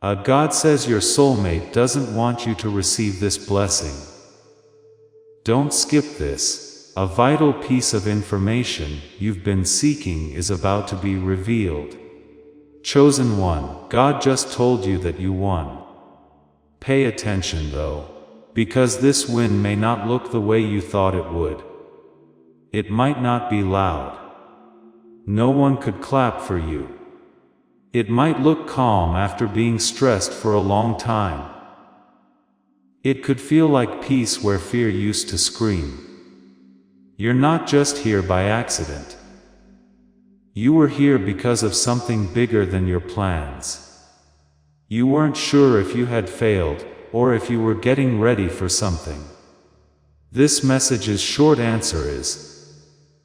God says your soulmate doesn't want you to receive this blessing. Don't skip this. A vital piece of information you've been seeking is about to be revealed. Chosen one, God just told you that you won. Pay attention though, because this win may not look the way you thought it would. It might not be loud. No one could clap for you. It might look calm after being stressed for a long time. It could feel like peace where fear used to scream. You're not just here by accident. You were here because of something bigger than your plans. You weren't sure if you had failed, or if you were getting ready for something. This message's short answer is,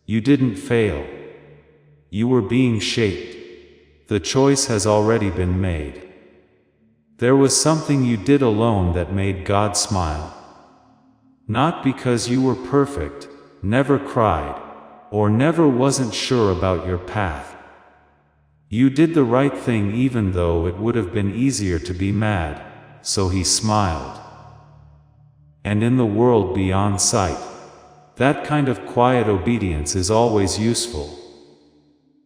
you didn't fail. You were being shaped. The choice has already been made. There was something you did alone that made God smile. Not because you were perfect, never cried, or never wasn't sure about your path. You did the right thing even though it would have been easier to be mad, so He smiled. And in the world beyond sight, that kind of quiet obedience is always useful.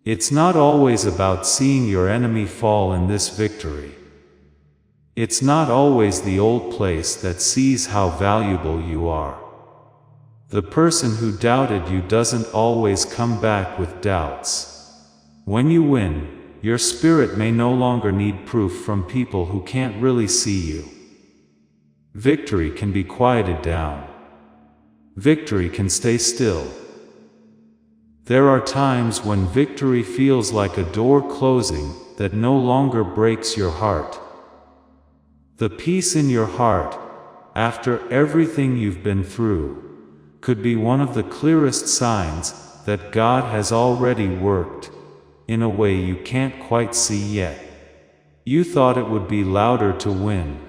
It's not always about seeing your enemy fall in this victory. It's not always the old place that sees how valuable you are. The person who doubted you doesn't always come back with doubts. When you win, your spirit may no longer need proof from people who can't really see you. Victory can be quieted down. Victory can stay still. There are times when victory feels like a door closing that no longer breaks your heart. The peace in your heart, after everything you've been through, could be one of the clearest signs that God has already worked, in a way you can't quite see yet. You thought it would be louder to win.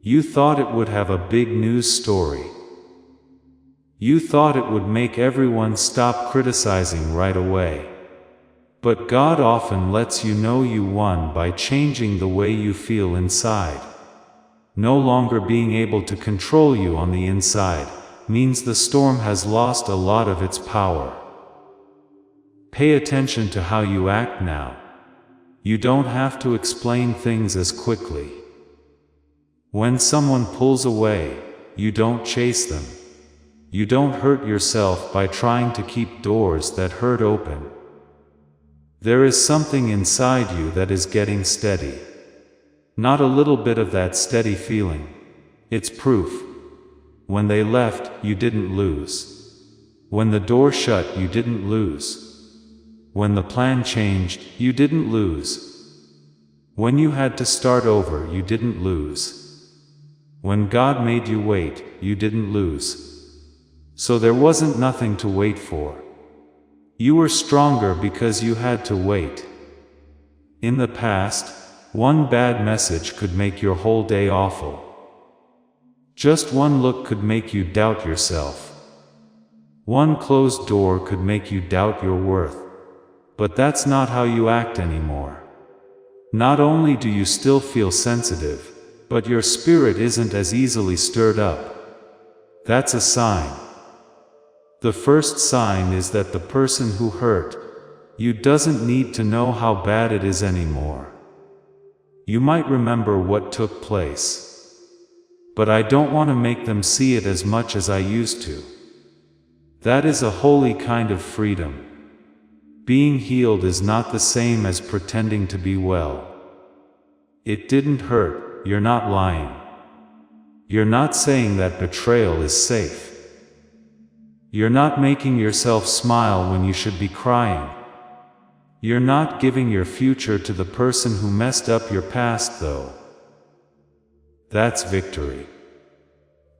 You thought it would have a big news story. You thought it would make everyone stop criticizing right away. But God often lets you know you won by changing the way you feel inside. No longer being able to control you on the inside means the storm has lost a lot of its power. Pay attention to how you act now. You don't have to explain things as quickly. When someone pulls away, you don't chase them. You don't hurt yourself by trying to keep doors that hurt open. There is something inside you that is getting steady. Not a little bit of that steady feeling. It's proof. When they left, you didn't lose. When the door shut, you didn't lose. When the plan changed, you didn't lose. When you had to start over, you didn't lose. When God made you wait, you didn't lose. So there wasn't nothing to wait for. You were stronger because you had to wait. In the past, one bad message could make your whole day awful. Just one look could make you doubt yourself. One closed door could make you doubt your worth. But that's not how you act anymore. Not only do you still feel sensitive, but your spirit isn't as easily stirred up. That's a sign. The first sign is that the person who hurt you doesn't need to know how bad it is anymore. You might remember what took place, but I don't want to make them see it as much as I used to. That is a holy kind of freedom. Being healed is not the same as pretending to be well. It didn't hurt, you're not lying. You're not saying that betrayal is safe. You're not making yourself smile when you should be crying. You're not giving your future to the person who messed up your past though. That's victory.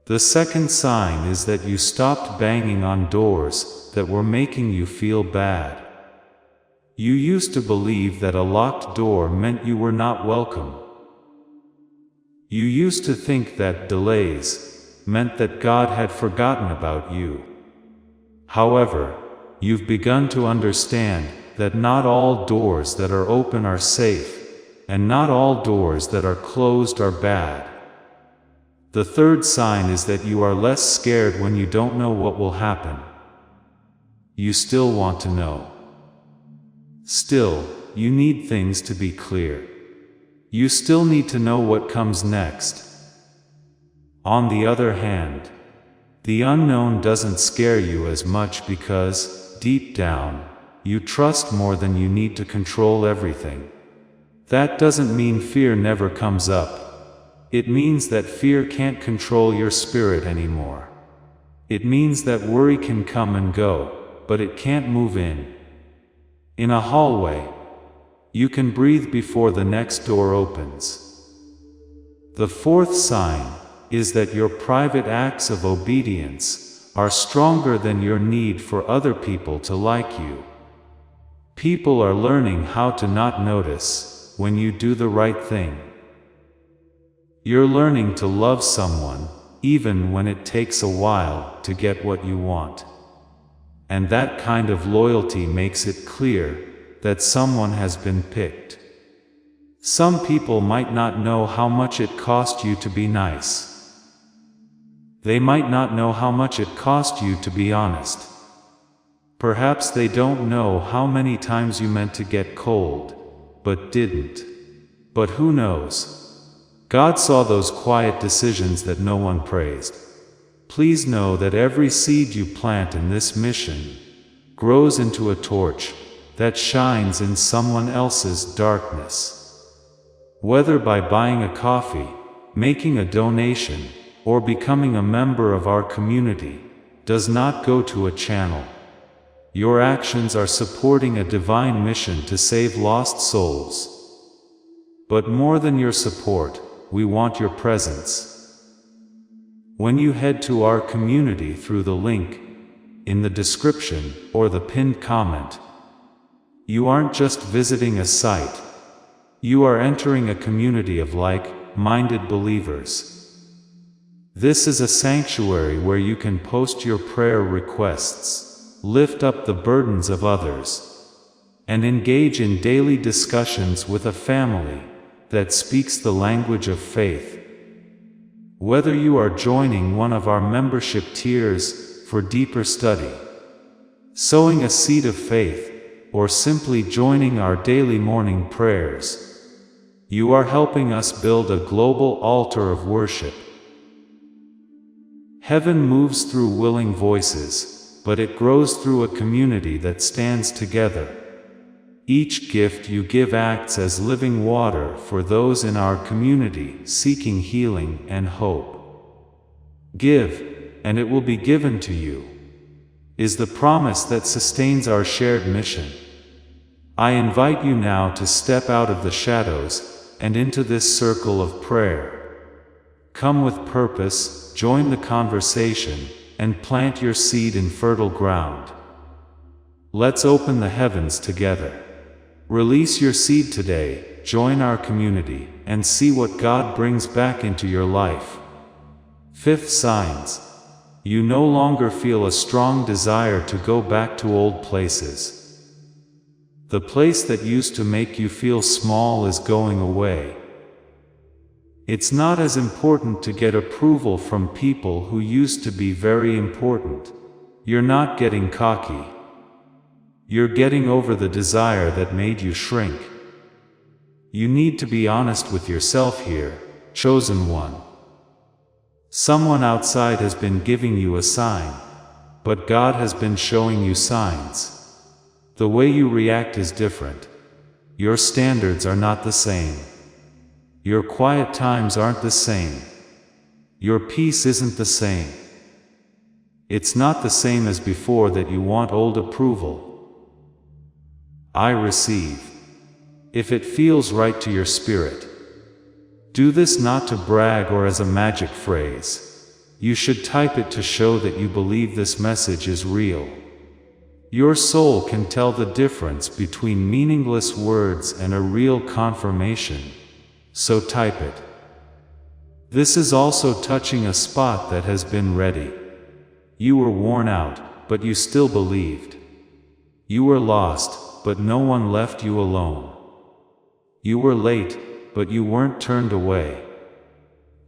The second sign is that you stopped banging on doors that were making you feel bad. You used to believe that a locked door meant you were not welcome. You used to think that delays meant that God had forgotten about you. However, you've begun to understand that not all doors that are open are safe, and not all doors that are closed are bad. The third sign is that you are less scared when you don't know what will happen. You still want to know. Still, you need things to be clear. You still need to know what comes next. On the other hand, the unknown doesn't scare you as much because, deep down, you trust more than you need to control everything. That doesn't mean fear never comes up. It means that fear can't control your spirit anymore. It means that worry can come and go, but it can't move in. In a hallway, you can breathe before the next door opens. The fourth sign is that your private acts of obedience are stronger than your need for other people to like you. People are learning how to not notice when you do the right thing. You're learning to love someone, even when it takes a while to get what you want. And that kind of loyalty makes it clear that someone has been picked. Some people might not know how much it cost you to be nice. They might not know how much it cost you to be honest. Perhaps they don't know how many times you meant to get cold, but didn't. But who knows? God saw those quiet decisions that no one praised. Please know that every seed you plant in this mission grows into a torch that shines in someone else's darkness. Whether by buying a coffee, making a donation, or becoming a member of our community, does not go to a channel. Your actions are supporting a divine mission to save lost souls. But more than your support, we want your presence. When you head to our community through the link in the description or the pinned comment, you aren't just visiting a site. You are entering a community of like-minded believers. This is a sanctuary where you can post your prayer requests, lift up the burdens of others, and engage in daily discussions with a family that speaks the language of faith. Whether you are joining one of our membership tiers for deeper study, sowing a seed of faith, or simply joining our daily morning prayers, you are helping us build a global altar of worship. Heaven moves through willing voices, but it grows through a community that stands together. Each gift you give acts as living water for those in our community seeking healing and hope. Give, and it will be given to you, is the promise that sustains our shared mission. I invite you now to step out of the shadows and into this circle of prayer. Come with purpose, join the conversation, and plant your seed in fertile ground. Let's open the heavens together. Release your seed today, join our community, and see what God brings back into your life. Fifth signs. You no longer feel a strong desire to go back to old places. The place that used to make you feel small is going away. It's not as important to get approval from people who used to be very important. You're not getting cocky. You're getting over the desire that made you shrink. You need to be honest with yourself here, chosen one. Someone outside has been giving you a sign, but God has been showing you signs. The way you react is different. Your standards are not the same. Your quiet times aren't the same. Your peace isn't the same. It's not the same as before that you want old approval. I receive. If it feels right to your spirit. Do this not to brag or as a magic phrase. You should type it to show that you believe this message is real. Your soul can tell the difference between meaningless words and a real confirmation. So type it. This is also touching a spot that has been ready. You were worn out, but you still believed. You were lost, but no one left you alone. You were late, but you weren't turned away.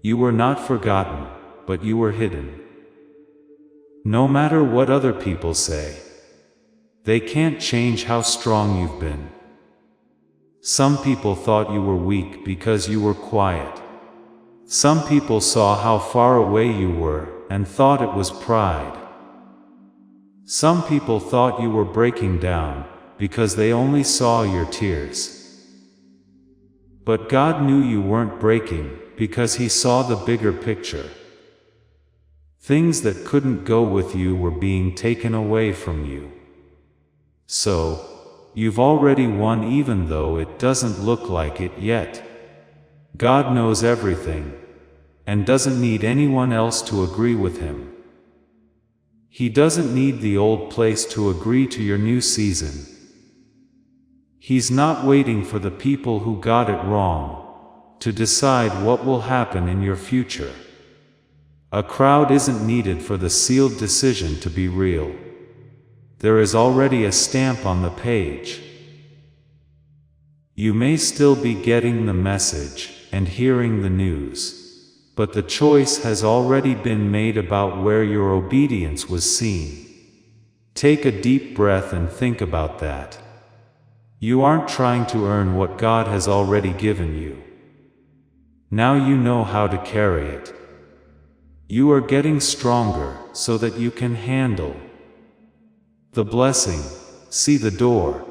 You were not forgotten, but you were hidden. No matter what other people say, they can't change how strong you've been. Some people thought you were weak because you were quiet. Some people saw how far away you were and thought it was pride. Some people thought you were breaking down because they only saw your tears. But God knew you weren't breaking because He saw the bigger picture. Things that couldn't go with you were being taken away from you. So, you've already won even though it doesn't look like it yet. God knows everything, and doesn't need anyone else to agree with Him. He doesn't need the old place to agree to your new season. He's not waiting for the people who got it wrong to decide what will happen in your future. A crowd isn't needed for the sealed decision to be real. There is already a stamp on the page. You may still be getting the message and hearing the news, but the choice has already been made about where your obedience was seen. Take a deep breath and think about that. You aren't trying to earn what God has already given you. Now you know how to carry it. You are getting stronger so that you can handle the blessing, see the door,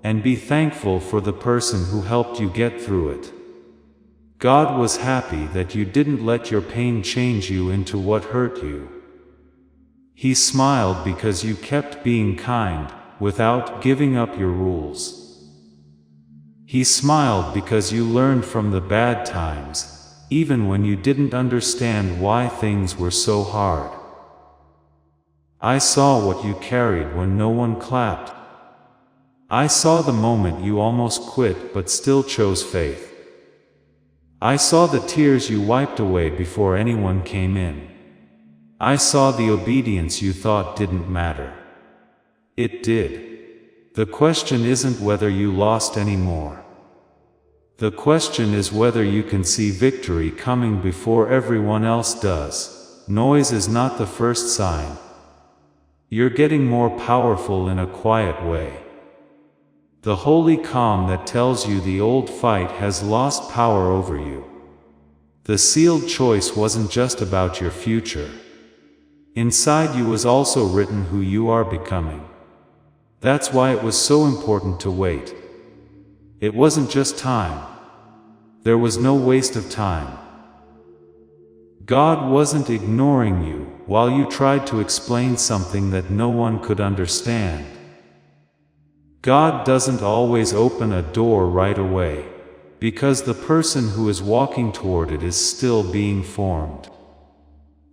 and be thankful for the person who helped you get through it. God was happy that you didn't let your pain change you into what hurt you. He smiled because you kept being kind without giving up your rules. He smiled because you learned from the bad times, even when you didn't understand why things were so hard. I saw what you carried when no one clapped. I saw the moment you almost quit but still chose faith. I saw the tears you wiped away before anyone came in. I saw the obedience you thought didn't matter. It did. The question isn't whether you lost anymore. The question is whether you can see victory coming before everyone else does. Noise is not the first sign. You're getting more powerful in a quiet way. The holy calm that tells you the old fight has lost power over you. The sealed choice wasn't just about your future. Inside you was also written who you are becoming. That's why it was so important to wait. It wasn't just time. There was no waste of time. God wasn't ignoring you while you tried to explain something that no one could understand. God doesn't always open a door right away, because the person who is walking toward it is still being formed.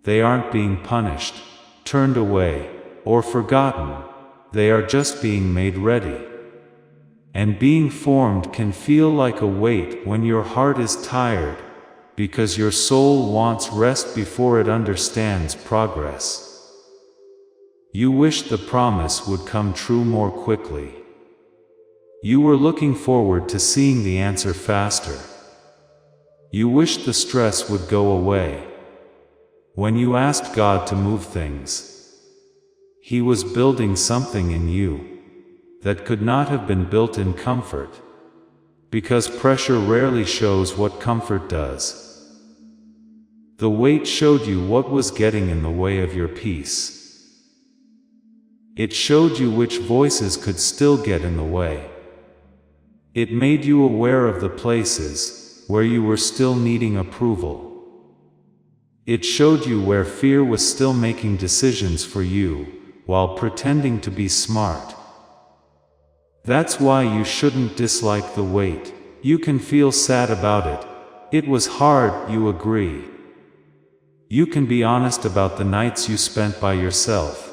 They aren't being punished, turned away, or forgotten. They are just being made ready. And being formed can feel like a weight when your heart is tired, because your soul wants rest before it understands progress. You wish the promise would come true more quickly. You were looking forward to seeing the answer faster. You wished the stress would go away. When you asked God to move things, He was building something in you that could not have been built in comfort, because pressure rarely shows what comfort does. The weight showed you what was getting in the way of your peace. It showed you which voices could still get in the way. It made you aware of the places where you were still needing approval. It showed you where fear was still making decisions for you while pretending to be smart. That's why you shouldn't dislike the weight. You can feel sad about it. It was hard, you agree. You can be honest about the nights you spent by yourself.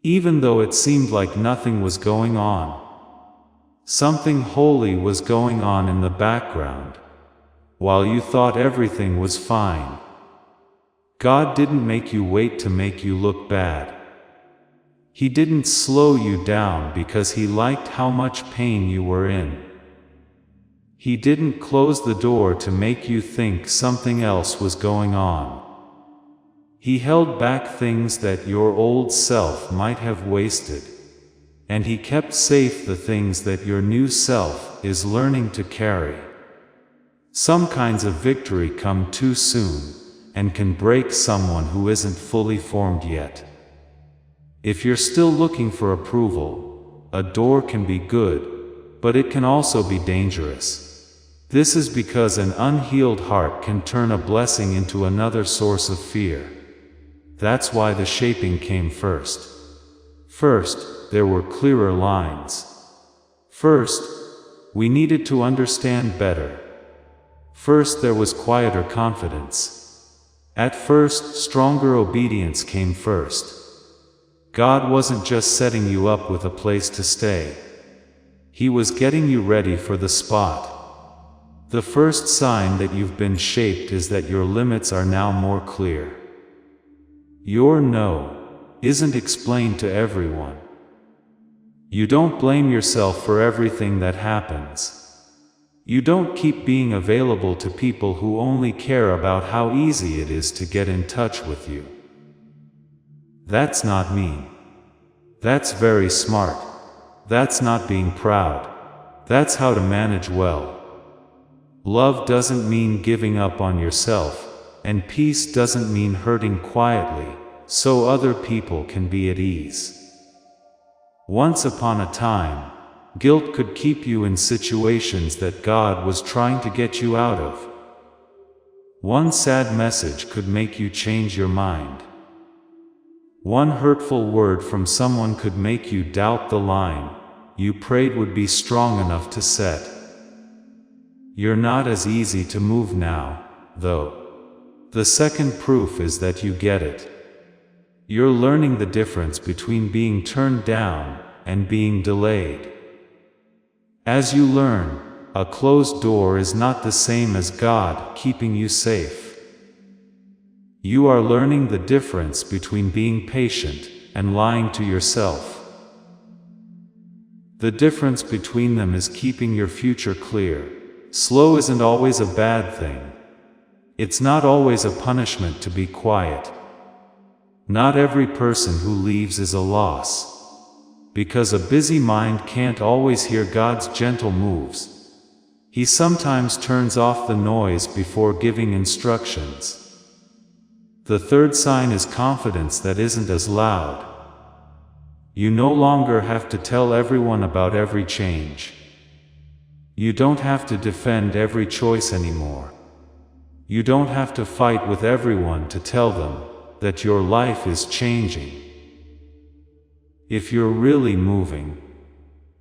Even though it seemed like nothing was going on, something holy was going on in the background, while you thought everything was fine. God didn't make you wait to make you look bad. He didn't slow you down because He liked how much pain you were in. He didn't close the door to make you think something else was going on. He held back things that your old self might have wasted. And He kept safe the things that your new self is learning to carry. Some kinds of victory come too soon, and can break someone who isn't fully formed yet. If you're still looking for approval, a door can be good, but it can also be dangerous. This is because an unhealed heart can turn a blessing into another source of fear. That's why the shaping came first. First, there were clearer lines. First, we needed to understand better. First, there was quieter confidence. At first, stronger obedience came first. God wasn't just setting you up with a place to stay. He was getting you ready for the spot. The first sign that you've been shaped is that your limits are now more clear. Your no isn't explained to everyone. You don't blame yourself for everything that happens. You don't keep being available to people who only care about how easy it is to get in touch with you. That's not mean. That's very smart. That's not being proud. That's how to manage well. Love doesn't mean giving up on yourself, and peace doesn't mean hurting quietly, so other people can be at ease. Once upon a time, guilt could keep you in situations that God was trying to get you out of. One sad message could make you change your mind. One hurtful word from someone could make you doubt the line you prayed would be strong enough to set. You're not as easy to move now, though. The second proof is that you get it. You're learning the difference between being turned down and being delayed. As you learn, a closed door is not the same as God keeping you safe. You are learning the difference between being patient and lying to yourself. The difference between them is keeping your future clear. Slow isn't always a bad thing. It's not always a punishment to be quiet. Not every person who leaves is a loss. Because a busy mind can't always hear God's gentle moves. He sometimes turns off the noise before giving instructions. The third sign is confidence that isn't as loud. You no longer have to tell everyone about every change. You don't have to defend every choice anymore. You don't have to fight with everyone to tell them that your life is changing. If you're really moving,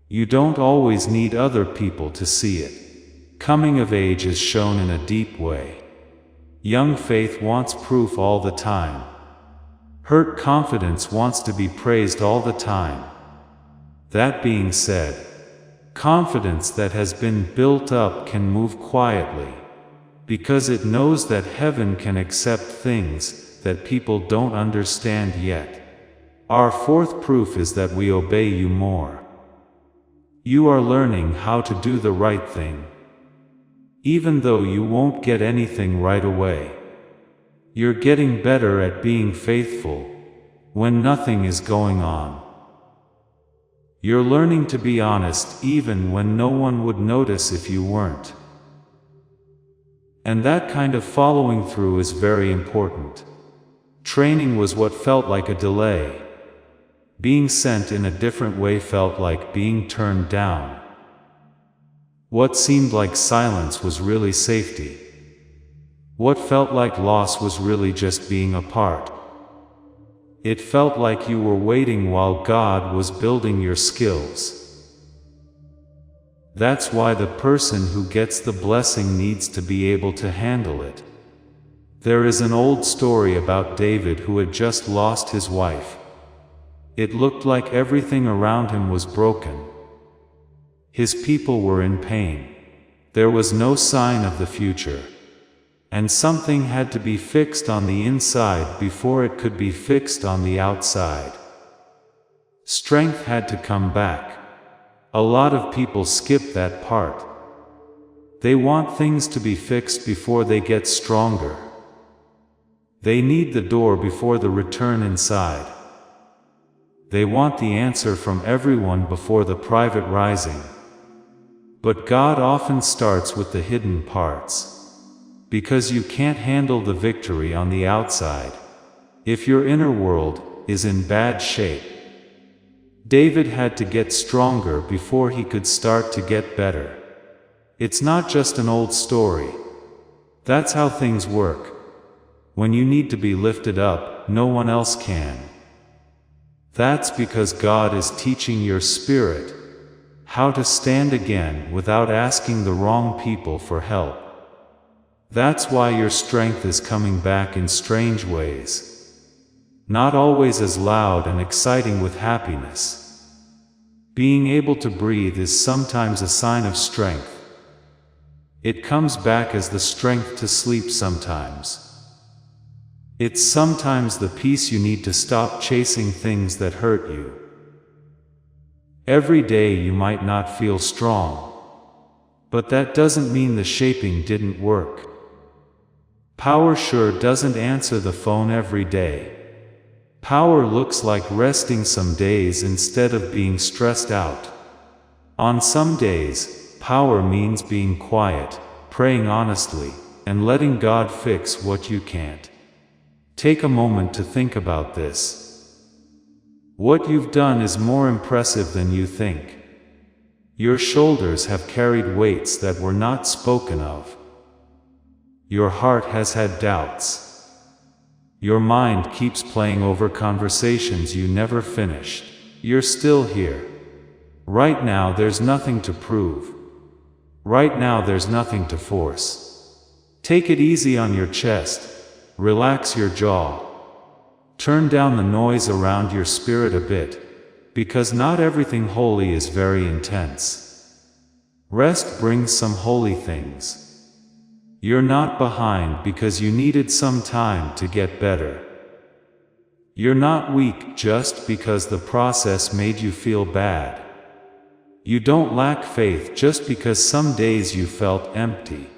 you don't always need other people to see it. Coming of age is shown in a deep way. Young faith wants proof all the time. Hurt confidence wants to be praised all the time. That being said, confidence that has been built up can move quietly, because it knows that heaven can accept things that people don't understand yet. Our fourth proof is that we obey you more. You are learning how to do the right thing. Even though you won't get anything right away. You're getting better at being faithful when nothing is going on. You're learning to be honest even when no one would notice if you weren't. And that kind of following through is very important. Training was what felt like a delay. Being sent in a different way felt like being turned down. What seemed like silence was really safety. What felt like loss was really just being apart. It felt like you were waiting while God was building your skills. That's why the person who gets the blessing needs to be able to handle it. There is an old story about David who had just lost his wife. It looked like everything around him was broken. His people were in pain. There was no sign of the future. And something had to be fixed on the inside before it could be fixed on the outside. Strength had to come back. A lot of people skip that part. They want things to be fixed before they get stronger. They need the door before the return inside. They want the answer from everyone before the private rising. But God often starts with the hidden parts. Because you can't handle the victory on the outside. If your inner world is in bad shape. David had to get stronger before he could start to get better. It's not just an old story. That's how things work. When you need to be lifted up, no one else can. That's because God is teaching your spirit how to stand again without asking the wrong people for help. That's why your strength is coming back in strange ways. Not always as loud and exciting with happiness. Being able to breathe is sometimes a sign of strength. It comes back as the strength to sleep sometimes. It's sometimes the peace you need to stop chasing things that hurt you. Every day you might not feel strong. But that doesn't mean the shaping didn't work. Power sure doesn't answer the phone every day. Power looks like resting some days instead of being stressed out. On some days, power means being quiet, praying honestly, and letting God fix what you can't. Take a moment to think about this. What you've done is more impressive than you think. Your shoulders have carried weights that were not spoken of. Your heart has had doubts. Your mind keeps playing over conversations you never finished. You're still here. Right now there's nothing to prove. Right now there's nothing to force. Take it easy on your chest. Relax your jaw. Turn down the noise around your spirit a bit, because not everything holy is very intense. Rest brings some holy things. You're not behind because you needed some time to get better. You're not weak just because the process made you feel bad. You don't lack faith just because some days you felt empty.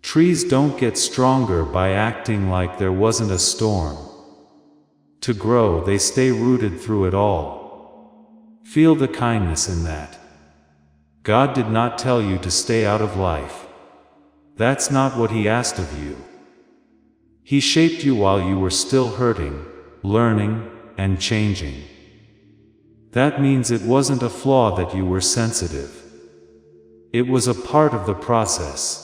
Trees don't get stronger by acting like there wasn't a storm. To grow, they stay rooted through it all. Feel the kindness in that. God did not tell you to stay out of life. That's not what He asked of you. He shaped you while you were still hurting, learning, and changing. That means it wasn't a flaw that you were sensitive. It was a part of the process.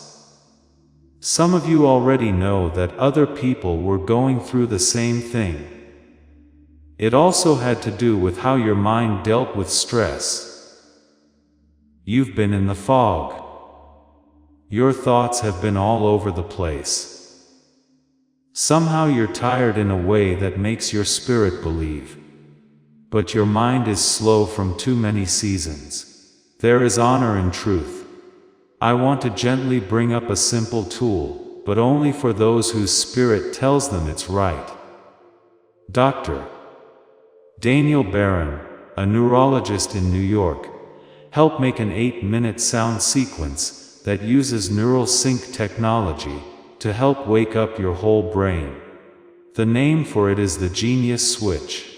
Some of you already know that other people were going through the same thing. It also had to do with how your mind dealt with stress. You've been in the fog. Your thoughts have been all over the place. Somehow you're tired in a way that makes your spirit believe. But your mind is slow from too many seasons. There is honor in truth. I want to gently bring up a simple tool, but only for those whose spirit tells them it's right. Dr. Daniel Barron, a neurologist in New York, helped make an 8-minute sound sequence that uses neural sync technology to help wake up your whole brain. The name for it is the Genius Switch.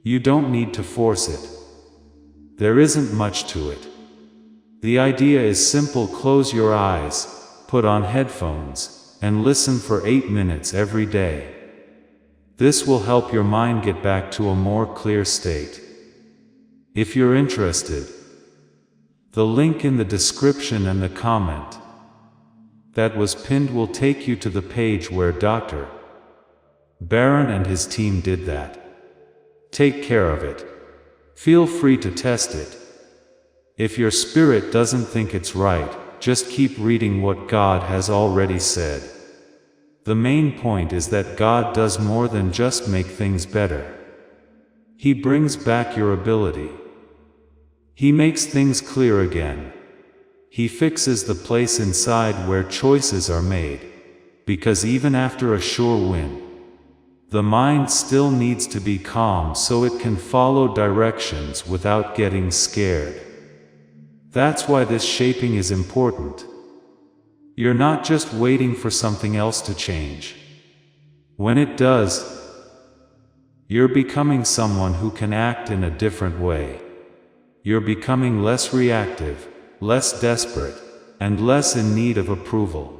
You don't need to force it. There isn't much to it. The idea is simple: close your eyes, put on headphones, and listen for 8 minutes every day. This will help your mind get back to a more clear state. If you're interested, the link in the description and the comment that was pinned will take you to the page where Dr. Barron and his team did that. Take care of it. Feel free to test it. If your spirit doesn't think it's right, just keep reading what God has already said. The main point is that God does more than just make things better. He brings back your ability. He makes things clear again. He fixes the place inside where choices are made. Because even after a sure win, the mind still needs to be calm so it can follow directions without getting scared. That's why this shaping is important. You're not just waiting for something else to change. When it does, you're becoming someone who can act in a different way. You're becoming less reactive, less desperate, and less in need of approval.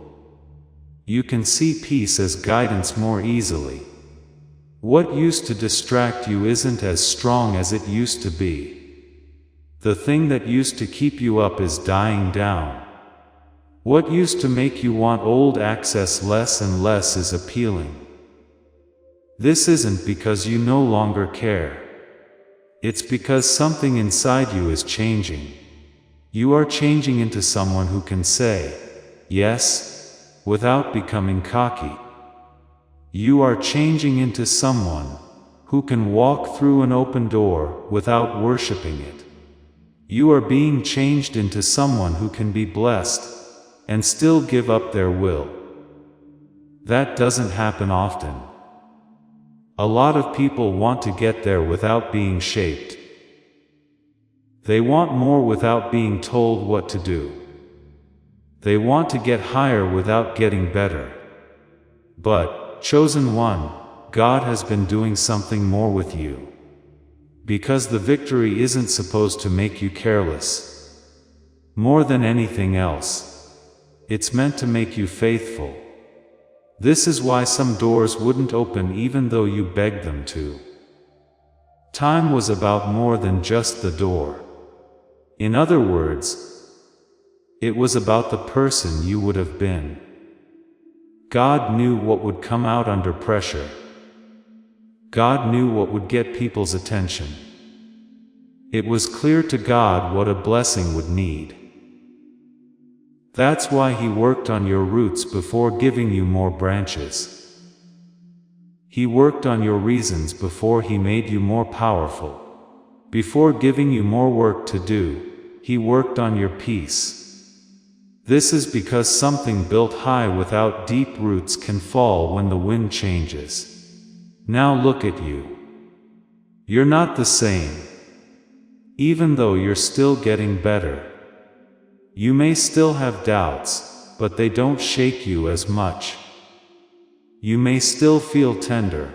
You can see peace as guidance more easily. What used to distract you isn't as strong as it used to be. The thing that used to keep you up is dying down. What used to make you want old access less and less is appealing. This isn't because you no longer care. It's because something inside you is changing. You are changing into someone who can say, yes, without becoming cocky. You are changing into someone who can walk through an open door without worshiping it. You are being changed into someone who can be blessed and still give up their will. That doesn't happen often. A lot of people want to get there without being shaped. They want more without being told what to do. They want to get higher without getting better. But, chosen one, God has been doing something more with you. Because the victory isn't supposed to make you careless. More than anything else, it's meant to make you faithful. This is why some doors wouldn't open even though you begged them to. Time was about more than just the door. In other words, it was about the person you would have been. God knew what would come out under pressure. God knew what would get people's attention. It was clear to God what a blessing would need. That's why He worked on your roots before giving you more branches. He worked on your reasons before He made you more powerful. Before giving you more work to do, He worked on your peace. This is because something built high without deep roots can fall when the wind changes. Now look at you. You're not the same. Even though you're still getting better. You may still have doubts, but they don't shake you as much. You may still feel tender,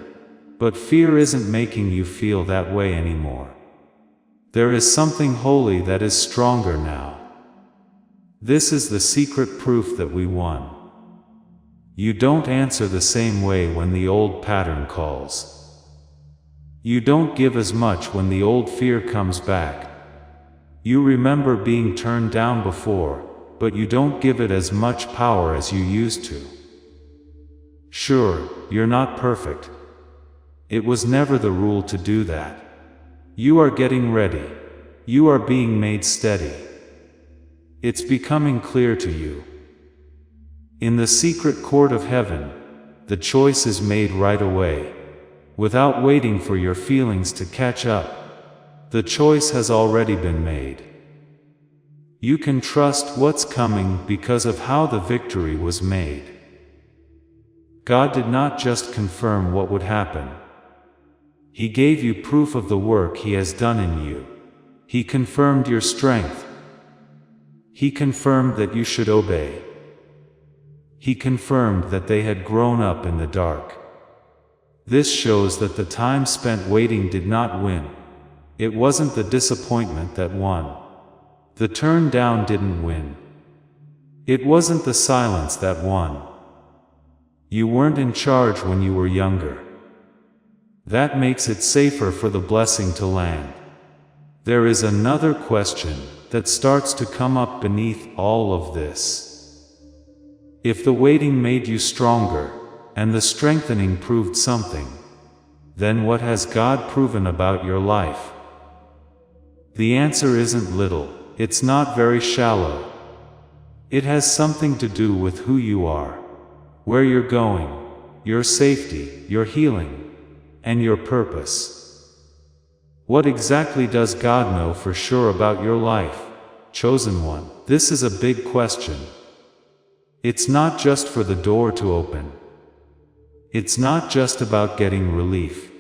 but fear isn't making you feel that way anymore. There is something holy that is stronger now. This is the secret proof that we won. You don't answer the same way when the old pattern calls. You don't give as much when the old fear comes back. You remember being turned down before, but you don't give it as much power as you used to. Sure, you're not perfect. It was never the rule to do that. You are getting ready. You are being made steady. It's becoming clear to you. In the secret court of heaven, the choice is made right away, without waiting for your feelings to catch up. The choice has already been made. You can trust what's coming because of how the victory was made. God did not just confirm what would happen. He gave you proof of the work He has done in you. He confirmed your strength. He confirmed that you should obey. He confirmed that they had grown up in the dark. This shows that the time spent waiting did not win. It wasn't the disappointment that won. The turn down didn't win. It wasn't the silence that won. You weren't in charge when you were younger. That makes it safer for the blessing to land. There is another question that starts to come up beneath all of this. If the waiting made you stronger, and the strengthening proved something, then what has God proven about your life? The answer isn't little, it's not very shallow. It has something to do with who you are, where you're going, your safety, your healing, and your purpose. What exactly does God know for sure about your life, chosen one? This is a big question. It's not just for the door to open. It's not just about getting relief.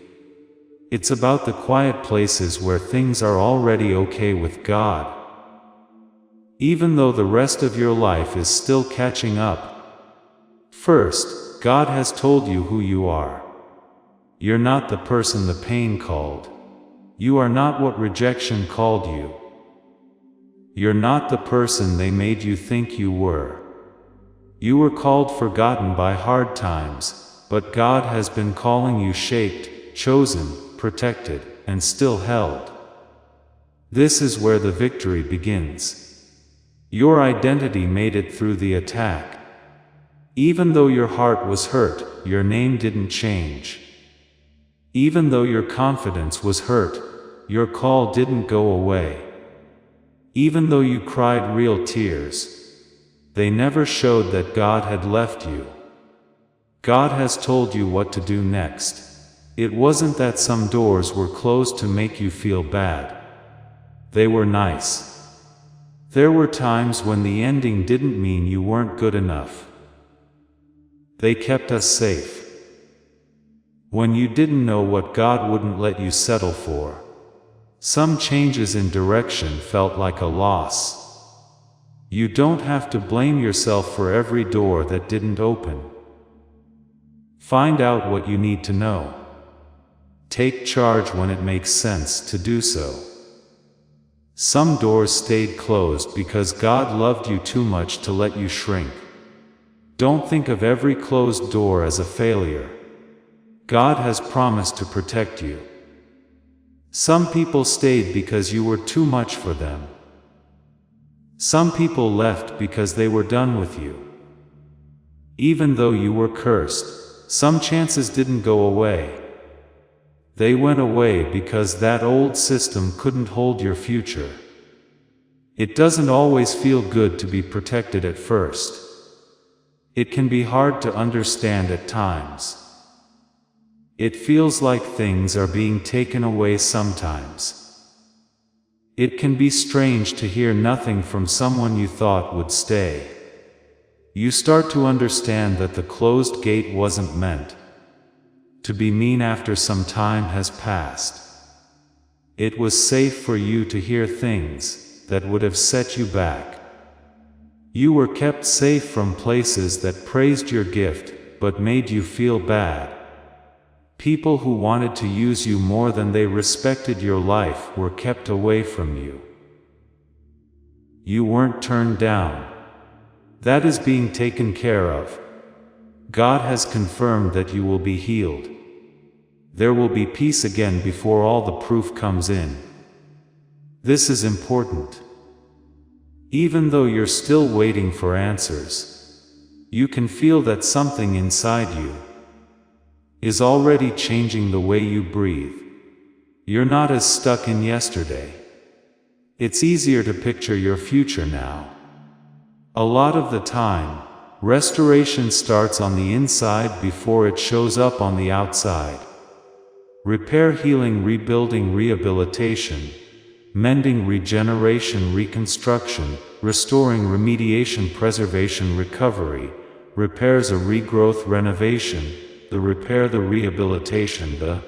It's about the quiet places where things are already okay with God. even though the rest of your life is still catching up. First, God has told you who you are. You're not the person the pain called. You are not what rejection called you. You're not the person they made you think you were. You were called forgotten by hard times, but God has been calling you shaped, chosen, protected, and still held. This is where the victory begins. Your identity made it through the attack. Even though your heart was hurt, your name didn't change. Even though your confidence was hurt, your call didn't go away. Even though you cried real tears, they never showed that God had left you. God has told you what to do next. It wasn't that some doors were closed to make you feel bad. They were nice. There were times when the ending didn't mean you weren't good enough. They kept us safe. When you didn't know what God wouldn't let you settle for. Some changes in direction felt like a loss. You don't have to blame yourself for every door that didn't open. Find out what you need to know. Take charge when it makes sense to do so. Some doors stayed closed because God loved you too much to let you shrink. Don't think of every closed door as a failure. God has promised to protect you. Some people stayed because you were too much for them. Some people left because they were done with you. Even though you were cursed, some chances didn't go away. They went away because that old system couldn't hold your future. It doesn't always feel good to be protected at first. It can be hard to understand at times. It feels like things are being taken away sometimes. It can be strange to hear nothing from someone you thought would stay. You start to understand that the closed gate wasn't meant to be mean after some time has passed. It was safe for you to hear things that would have set you back. You were kept safe from places that praised your gift, but made you feel bad. People who wanted to use you more than they respected your life were kept away from you. You weren't turned down. That is being taken care of. God has confirmed that you will be healed. There will be peace again before all the proof comes in. This is important. Even though you're still waiting for answers, you can feel that something inside you is already changing the way you breathe. You're not as stuck in yesterday. It's easier to picture your future now. A lot of the time, restoration starts on the inside before it shows up on the outside. Repair, healing, rebuilding, rehabilitation, mending, regeneration, reconstruction, restoring, remediation, preservation, recovery, repairs, a regrowth, renovation, the repair, the rehabilitation, the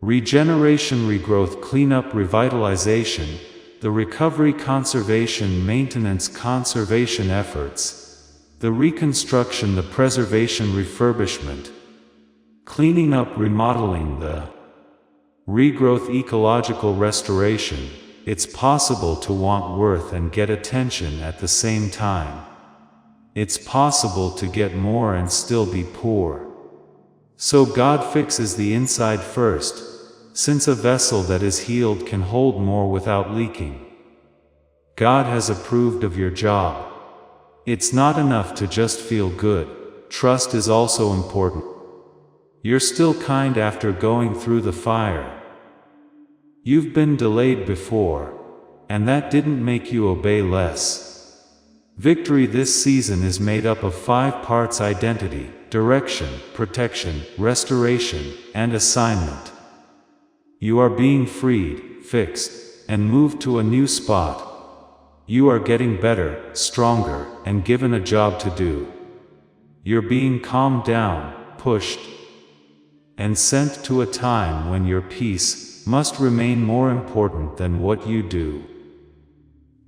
regeneration, regrowth, cleanup, revitalization, the recovery, conservation, maintenance, conservation efforts, the reconstruction, the preservation, refurbishment, cleaning up, remodeling, the regrowth, ecological restoration. It's possible to want worth and get attention at the same time. It's possible to get more and still be poor. So God fixes the inside first, since a vessel that is healed can hold more without leaking. God has approved of your job. It's not enough to just feel good. Trust is also important. You're still kind after going through the fire. You've been delayed before, and that didn't make you obey less. Victory this season is made up of 5 parts: identity, direction, protection, restoration, and assignment. You are being freed, fixed, and moved to a new spot. You are getting better, stronger, and given a job to do. You're being calmed down, pushed, and sent to a time when your peace must remain more important than what you do.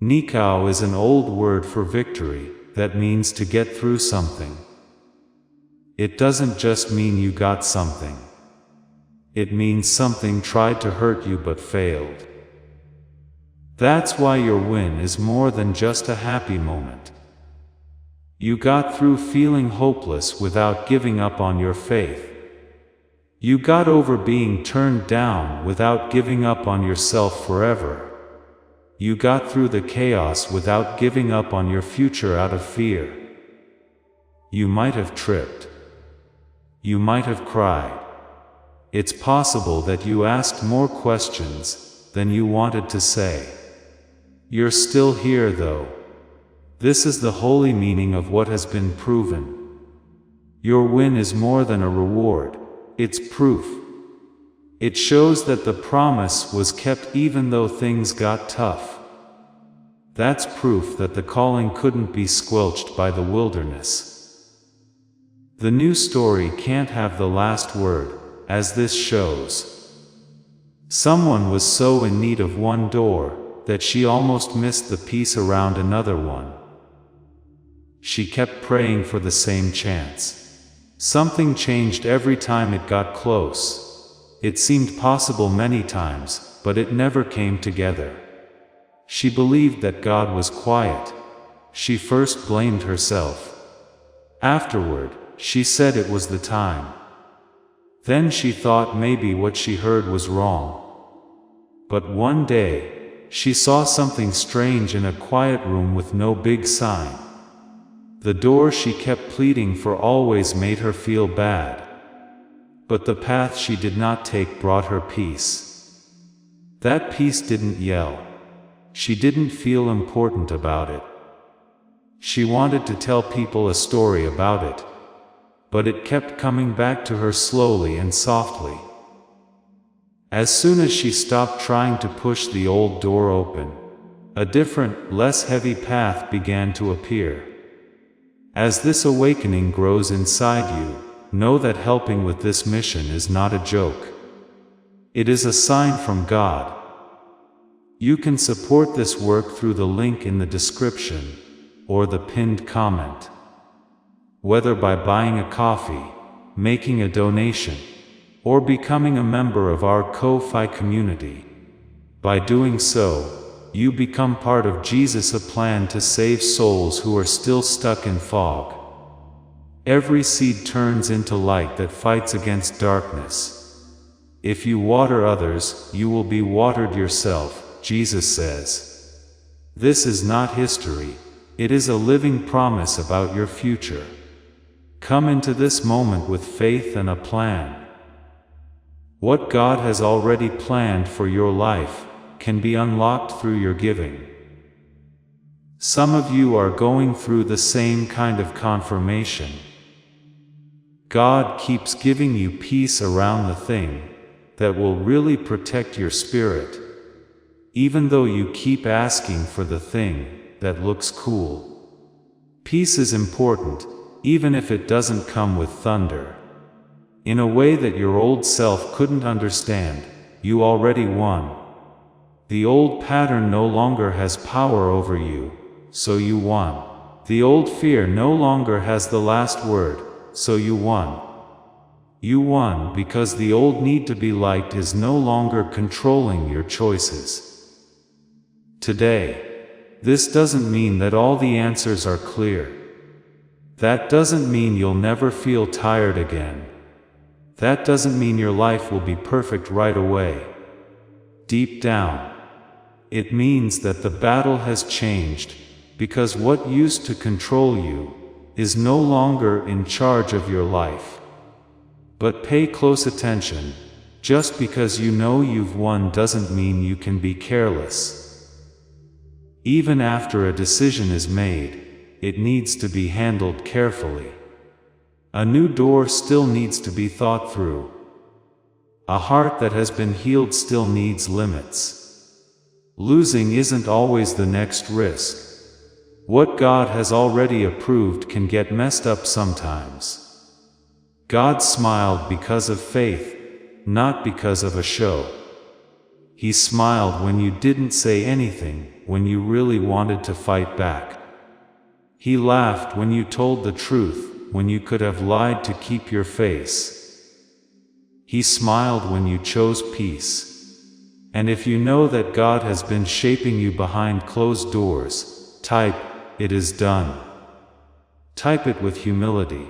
Nikao is an old word for victory, that means to get through something. It doesn't just mean you got something. It means something tried to hurt you but failed. That's why your win is more than just a happy moment. You got through feeling hopeless without giving up on your faith. You got over being turned down without giving up on yourself forever. You got through the chaos without giving up on your future out of fear. You might have tripped. You might have cried. It's possible that you asked more questions than you wanted to say. You're still here though. This is the holy meaning of what has been proven. Your win is more than a reward, it's proof. It shows that the promise was kept even though things got tough. That's proof that the calling couldn't be squelched by the wilderness. The new story can't have the last word, as this shows. Someone was so in need of one door that she almost missed the piece around another one. She kept praying for the same chance. Something changed every time it got close. It seemed possible many times, but it never came together. She believed that God was quiet. She first blamed herself. Afterward, she said it was the time. Then she thought maybe what she heard was wrong. But one day, she saw something strange in a quiet room with no big sign. The door she kept pleading for always made her feel bad. But the path she did not take brought her peace. That peace didn't yell. She didn't feel important about it. She wanted to tell people a story about it. But it kept coming back to her slowly and softly. As soon as she stopped trying to push the old door open, a different, less heavy path began to appear. As this awakening grows inside you, know that helping with this mission is not a joke. It is a sign from God. You can support this work through the link in the description, or the pinned comment. Whether by buying a coffee, making a donation, or becoming a member of our Ko-Fi community. By doing so, you become part of Jesus' plan to save souls who are still stuck in fog. Every seed turns into light that fights against darkness. If you water others, you will be watered yourself, Jesus says. This is not history, it is a living promise about your future. Come into this moment with faith and a plan. What God has already planned for your life can be unlocked through your giving. Some of you are going through the same kind of confirmation. God keeps giving you peace around the thing that will really protect your spirit, even though you keep asking for the thing that looks cool. Peace is important, even if it doesn't come with thunder. In a way that your old self couldn't understand, you already won. The old pattern no longer has power over you, so you won. The old fear no longer has the last word, so you won. You won because the old need to be liked is no longer controlling your choices. Today, this doesn't mean that all the answers are clear. That doesn't mean you'll never feel tired again. That doesn't mean your life will be perfect right away. Deep down, it means that the battle has changed, because what used to control you is no longer in charge of your life. But pay close attention. Just because you know you've won doesn't mean you can be careless. Even after a decision is made, it needs to be handled carefully. A new door still needs to be thought through. A heart that has been healed still needs limits. Losing isn't always the next risk. What God has already approved can get messed up sometimes. God smiled because of faith, not because of a show. He smiled when you didn't say anything, when you really wanted to fight back. He laughed when you told the truth, when you could have lied to keep your face. He smiled when you chose peace. And if you know that God has been shaping you behind closed doors, type, "It is done." Type it with humility.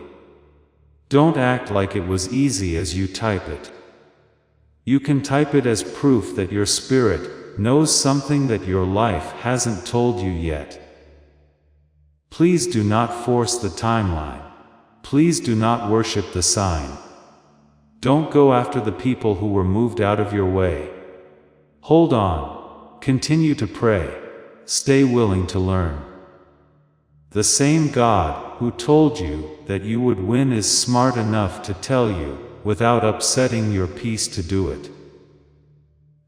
Don't act like it was easy as you type it. You can type it as proof that your spirit knows something that your life hasn't told you yet. Please do not force the timeline. Please do not worship the sign. Don't go after the people who were moved out of your way. Hold on. Continue to pray. Stay willing to learn. The same God who told you that you would win is smart enough to tell you, without upsetting your peace, to do it.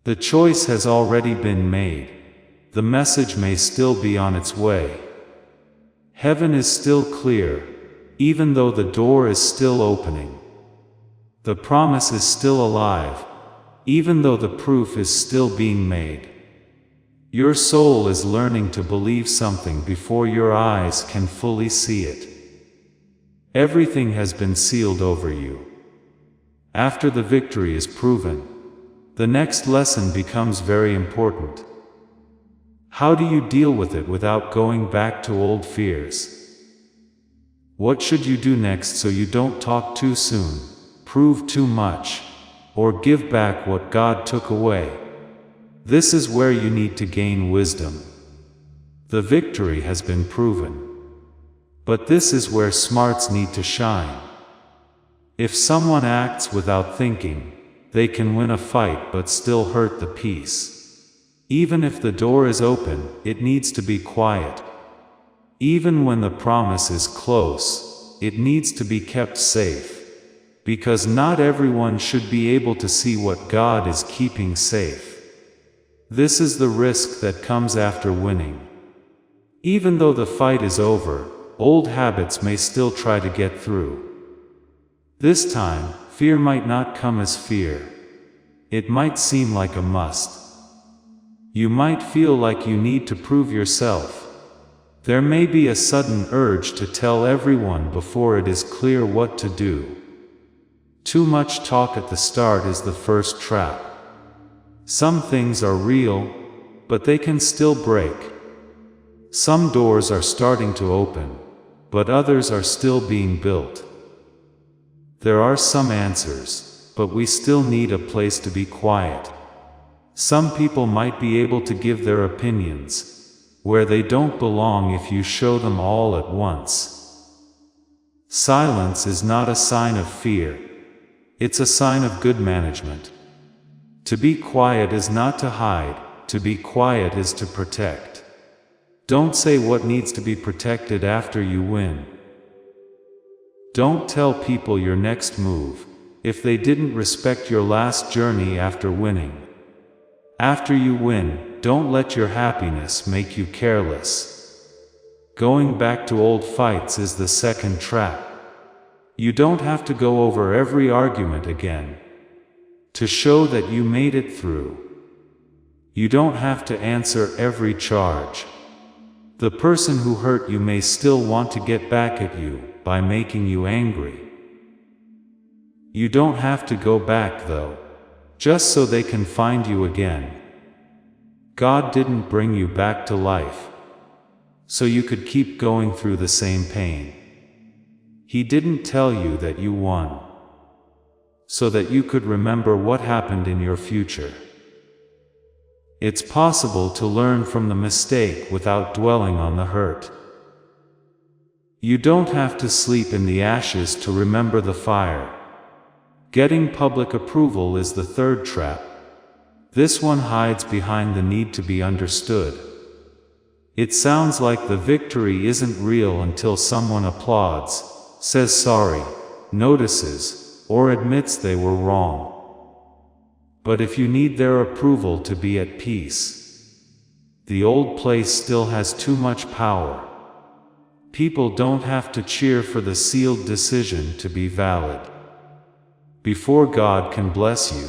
The choice has already been made. The message may still be on its way. Heaven is still clear, even though the door is still opening. The promise is still alive, even though the proof is still being made. Your soul is learning to believe something before your eyes can fully see it. Everything has been sealed over you. After the victory is proven, the next lesson becomes very important. How do you deal with it without going back to old fears? What should you do next so you don't talk too soon, prove too much, or give back what God took away? This is where you need to gain wisdom. The victory has been proven. But this is where smarts need to shine. If someone acts without thinking, they can win a fight but still hurt the peace. Even if the door is open, it needs to be quiet. Even when the promise is close, it needs to be kept safe. Because not everyone should be able to see what God is keeping safe. This is the risk that comes after winning. Even though the fight is over, old habits may still try to get through. This time, fear might not come as fear. It might seem like a must. You might feel like you need to prove yourself. There may be a sudden urge to tell everyone before it is clear what to do. Too much talk at the start is the first trap. Some things are real, but they can still break. Some doors are starting to open, but others are still being built. There are some answers, but we still need a place to be quiet. Some people might be able to give their opinions, where they don't belong if you show them all at once. Silence is not a sign of fear. It's a sign of good management. To be quiet is not to hide, to be quiet is to protect. Don't say what needs to be protected after you win. Don't tell people your next move, if they didn't respect your last journey after winning. After you win, don't let your happiness make you careless. Going back to old fights is the second trap. You don't have to go over every argument again to show that you made it through. You don't have to answer every charge. The person who hurt you may still want to get back at you by making you angry. You don't have to go back though, just so they can find you again. God didn't bring you back to life so you could keep going through the same pain. He didn't tell you that you won so that you could remember what happened in your future. It's possible to learn from the mistake without dwelling on the hurt. You don't have to sleep in the ashes to remember the fire. Getting public approval is the third trap. This one hides behind the need to be understood. It sounds like the victory isn't real until someone applauds, says sorry, notices, or admits they were wrong. But if you need their approval to be at peace, the old place still has too much power. People don't have to cheer for the sealed decision to be valid. Before God can bless you,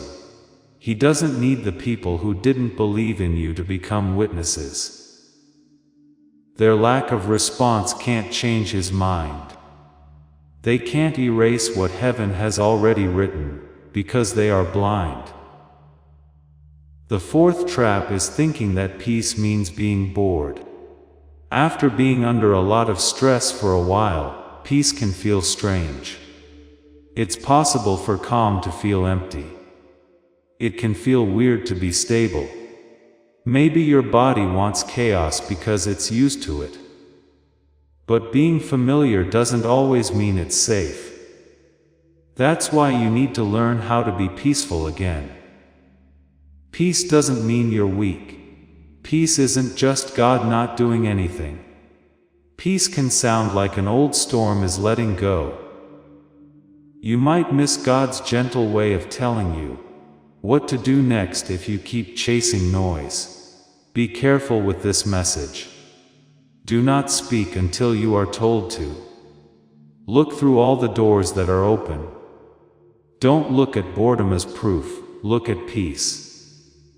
He doesn't need the people who didn't believe in you to become witnesses. Their lack of response can't change his mind. They can't erase what heaven has already written, because they are blind. The fourth trap is thinking that peace means being bored. After being under a lot of stress for a while, peace can feel strange. It's possible for calm to feel empty. It can feel weird to be stable. Maybe your body wants chaos because it's used to it. But being familiar doesn't always mean it's safe. That's why you need to learn how to be peaceful again. Peace doesn't mean you're weak. Peace isn't just God not doing anything. Peace can sound like an old storm is letting go. You might miss God's gentle way of telling you what to do next if you keep chasing noise. Be careful with this message. Do not speak until you are told to. Look through all the doors that are open. Don't look at boredom as proof, look at peace.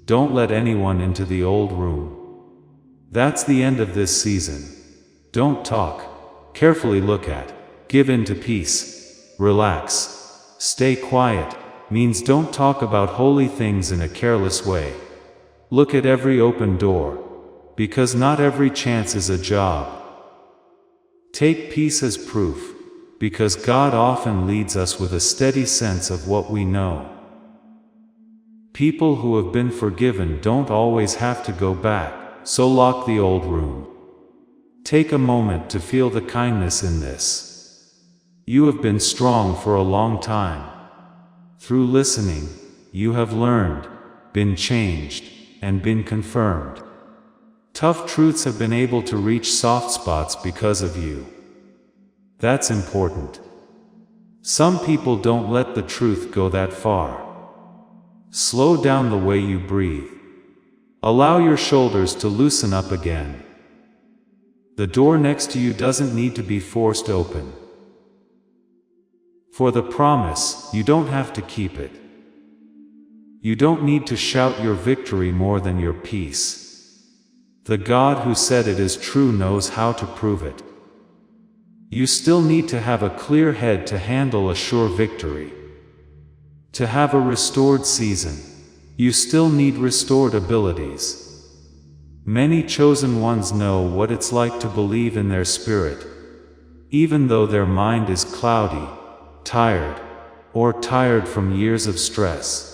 Don't let anyone into the old room. That's the end of this season. Don't talk. Carefully look at. Give in to peace. Relax. Stay quiet means don't talk about holy things in a careless way. Look at every open door, because not every chance is a job. Take peace as proof, because God often leads us with a steady sense of what we know. People who have been forgiven don't always have to go back, so lock the old room. Take a moment to feel the kindness in this. You have been strong for a long time. Through listening, you have learned, been changed, and been confirmed. Tough truths have been able to reach soft spots because of you. That's important. Some people don't let the truth go that far. Slow down the way you breathe. Allow your shoulders to loosen up again. The door next to you doesn't need to be forced open. For the promise, you don't have to keep it. You don't need to shout your victory more than your peace. The God who said it is true knows how to prove it. You still need to have a clear head to handle a sure victory. To have a restored season, you still need restored abilities. Many chosen ones know what it's like to believe in their spirit, even though their mind is cloudy, tired, or tired from years of stress.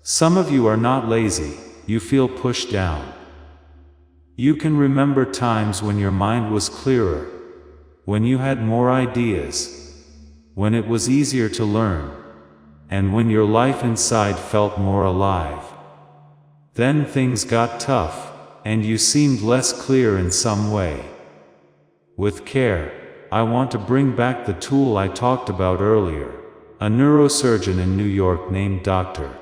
Some of you are not lazy, you feel pushed down. You can remember times when your mind was clearer, when you had more ideas, when it was easier to learn, and when your life inside felt more alive. Then things got tough, and you seemed less clear in some way. With care, I want to bring back the tool I talked about earlier. A neurosurgeon in New York named Dr.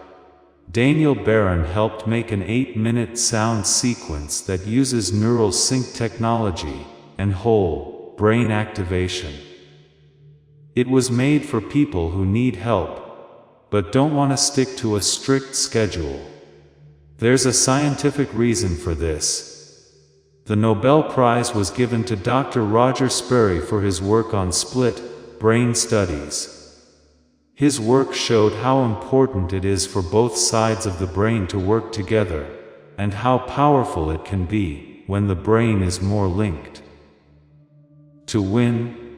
Daniel Barron helped make an 8-minute sound sequence that uses neural sync technology and whole brain activation. It was made for people who need help, but don't want to stick to a strict schedule. There's a scientific reason for this. The Nobel Prize was given to Dr. Roger Sperry for his work on split brain studies. His work showed how important it is for both sides of the brain to work together, and how powerful it can be when the brain is more linked. To win,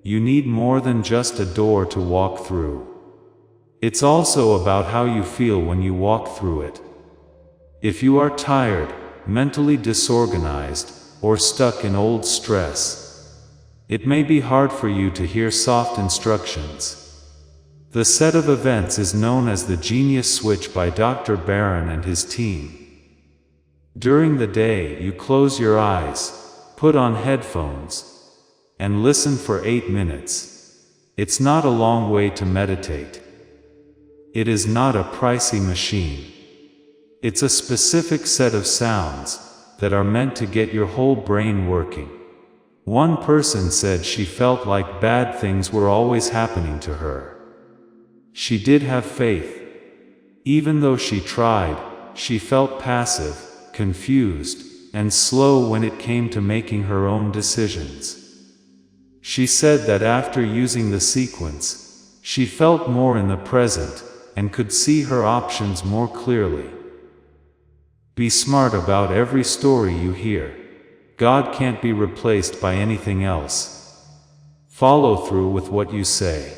you need more than just a door to walk through. It's also about how you feel when you walk through it. If you are tired, mentally disorganized, or stuck in old stress, it may be hard for you to hear soft instructions. The set of events is known as the Genius Switch by Dr. Barron and his team. During the day, you close your eyes, put on headphones, and listen for 8 minutes. It's not a long way to meditate. It is not a pricey machine. It's a specific set of sounds that are meant to get your whole brain working. One person said she felt like bad things were always happening to her. She did have faith. Even though she tried, she felt passive, confused, and slow when it came to making her own decisions. She said that after using the sequence, she felt more in the present and could see her options more clearly. Be smart about every story you hear. God can't be replaced by anything else. Follow through with what you say.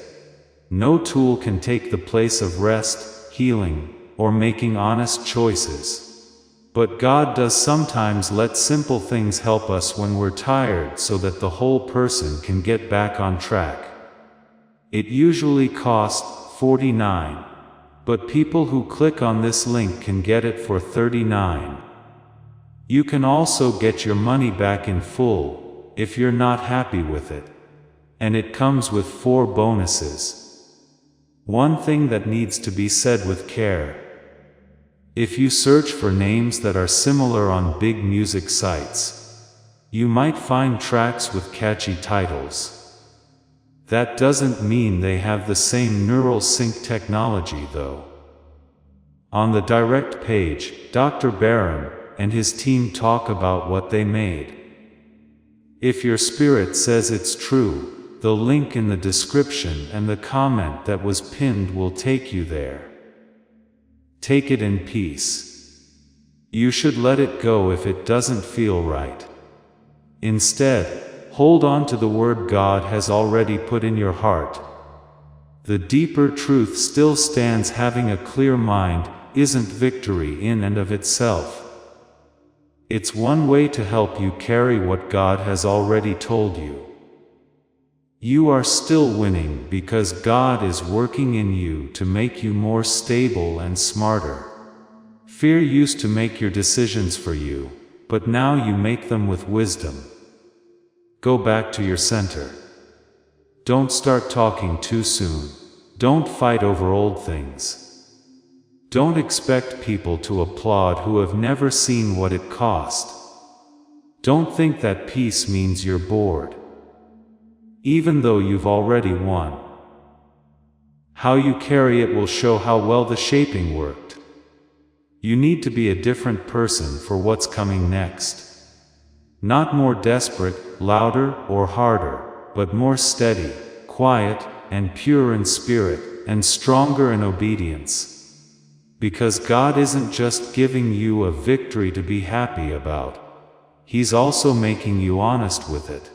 No tool can take the place of rest, healing, or making honest choices. But God does sometimes let simple things help us when we're tired so that the whole person can get back on track. It usually costs $49, but people who click on this link can get it for $39. You can also get your money back in full if you're not happy with it. And it comes with 4 bonuses. One thing that needs to be said with care. If you search for names that are similar on big music sites, you might find tracks with catchy titles. That doesn't mean they have the same neural sync technology though. On the direct page, Dr. Barron and his team talk about what they made. If your spirit says it's true, the link in the description and the comment that was pinned will take you there. Take it in peace. You should let it go if it doesn't feel right. Instead, hold on to the word God has already put in your heart. The deeper truth still stands. Having a clear mind isn't victory in and of itself. It's one way to help you carry what God has already told you. You are still winning because God is working in you to make you more stable and smarter. Fear used to make your decisions for you, but now you make them with wisdom. Go back to your center. Don't start talking too soon. Don't fight over old things. Don't expect people to applaud who have never seen what it cost. Don't think that peace means you're bored, even though you've already won. How you carry it will show how well the shaping worked. You need to be a different person for what's coming next. Not more desperate, louder, or harder, but more steady, quiet, and pure in spirit, and stronger in obedience. Because God isn't just giving you a victory to be happy about. He's also making you honest with it.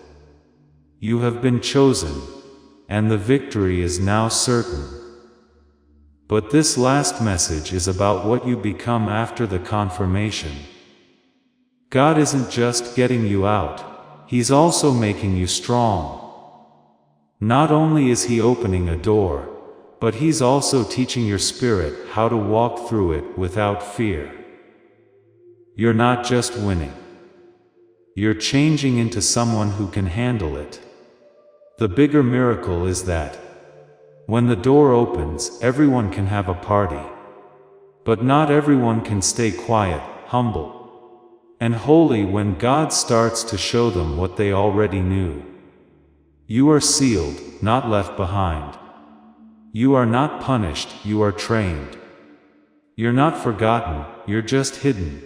You have been chosen, and the victory is now certain. But this last message is about what you become after the confirmation. God isn't just getting you out, He's also making you strong. Not only is He opening a door, but He's also teaching your spirit how to walk through it without fear. You're not just winning. You're changing into someone who can handle it. The bigger miracle is that when the door opens, everyone can have a party. But not everyone can stay quiet, humble, and holy when God starts to show them what they already knew. You are sealed, not left behind. You are not punished, you are trained. You're not forgotten, you're just hidden.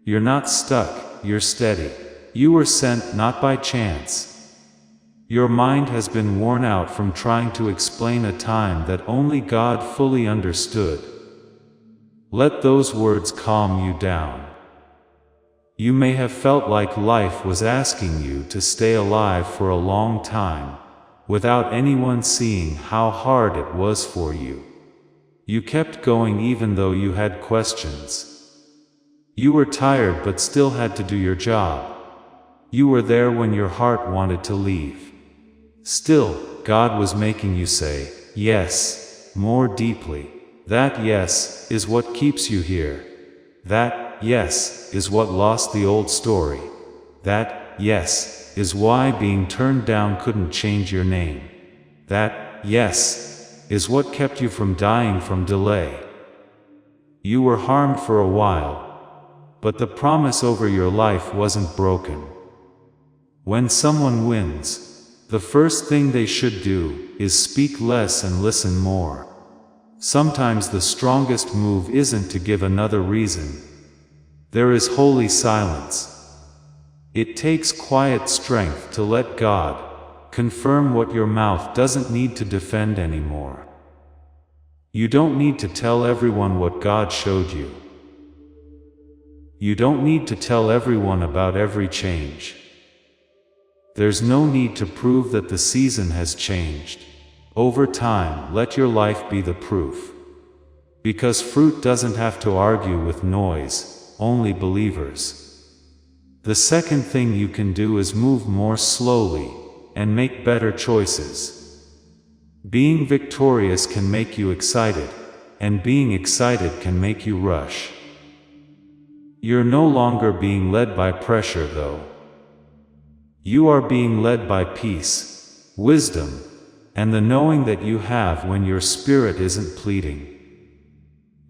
You're not stuck, you're steady. You were sent not by chance. Your mind has been worn out from trying to explain a time that only God fully understood. Let those words calm you down. You may have felt like life was asking you to stay alive for a long time, without anyone seeing how hard it was for you. You kept going even though you had questions. You were tired but still had to do your job. You were there when your heart wanted to leave. Still, God was making you say, yes, more deeply. That yes is what keeps you here. That yes is what lost the old story. That yes is why being turned down couldn't change your name. That yes is what kept you from dying from delay. You were harmed for a while, but the promise over your life wasn't broken. When someone wins, the first thing they should do is speak less and listen more. Sometimes the strongest move isn't to give another reason. There is holy silence. It takes quiet strength to let God confirm what your mouth doesn't need to defend anymore. You don't need to tell everyone what God showed you. You don't need to tell everyone about every change. There's no need to prove that the season has changed. Over time, let your life be the proof. Because fruit doesn't have to argue with noise, only believers. The second thing you can do is move more slowly and make better choices. Being victorious can make you excited, and being excited can make you rush. You're no longer being led by pressure, though. You are being led by peace, wisdom, and the knowing that you have when your spirit isn't pleading.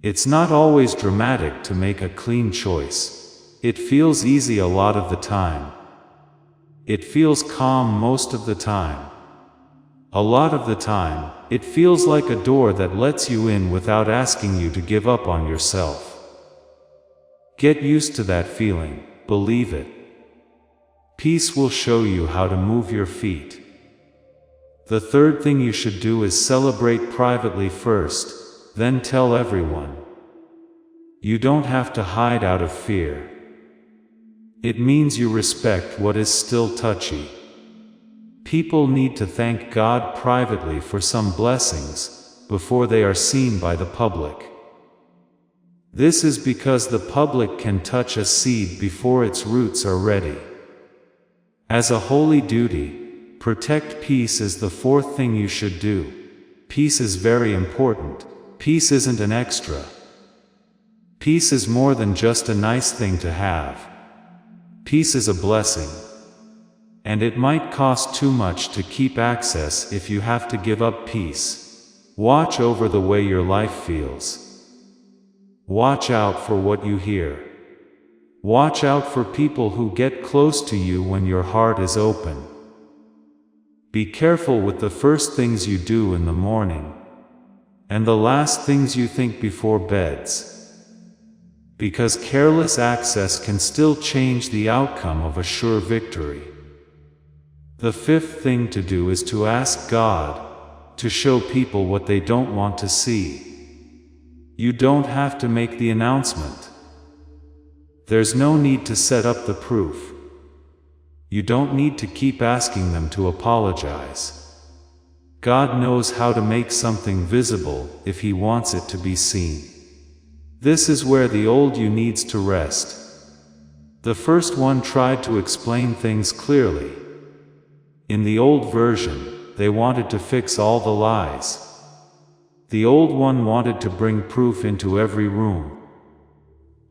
It's not always dramatic to make a clean choice. It feels easy a lot of the time. It feels calm most of the time. A lot of the time, it feels like a door that lets you in without asking you to give up on yourself. Get used to that feeling, believe it. Peace will show you how to move your feet. The third thing you should do is celebrate privately first, then tell everyone. You don't have to hide out of fear. It means you respect what is still touchy. People need to thank God privately for some blessings before they are seen by the public. This is because the public can touch a seed before its roots are ready. As a holy duty, protect peace is the fourth thing you should do. Peace is very important. Peace isn't an extra. Peace is more than just a nice thing to have. Peace is a blessing. And it might cost too much to keep access if you have to give up peace. Watch over the way your life feels. Watch out for what you hear. Watch out for people who get close to you when your heart is open. Be careful with the first things you do in the morning, and the last things you think before beds. Because careless access can still change the outcome of a sure victory. The fifth thing to do is to ask God to show people what they don't want to see. You don't have to make the announcement. There's no need to set up the proof. You don't need to keep asking them to apologize. God knows how to make something visible if He wants it to be seen. This is where the old you needs to rest. The first one tried to explain things clearly. In the old version, they wanted to fix all the lies. The old one wanted to bring proof into every room.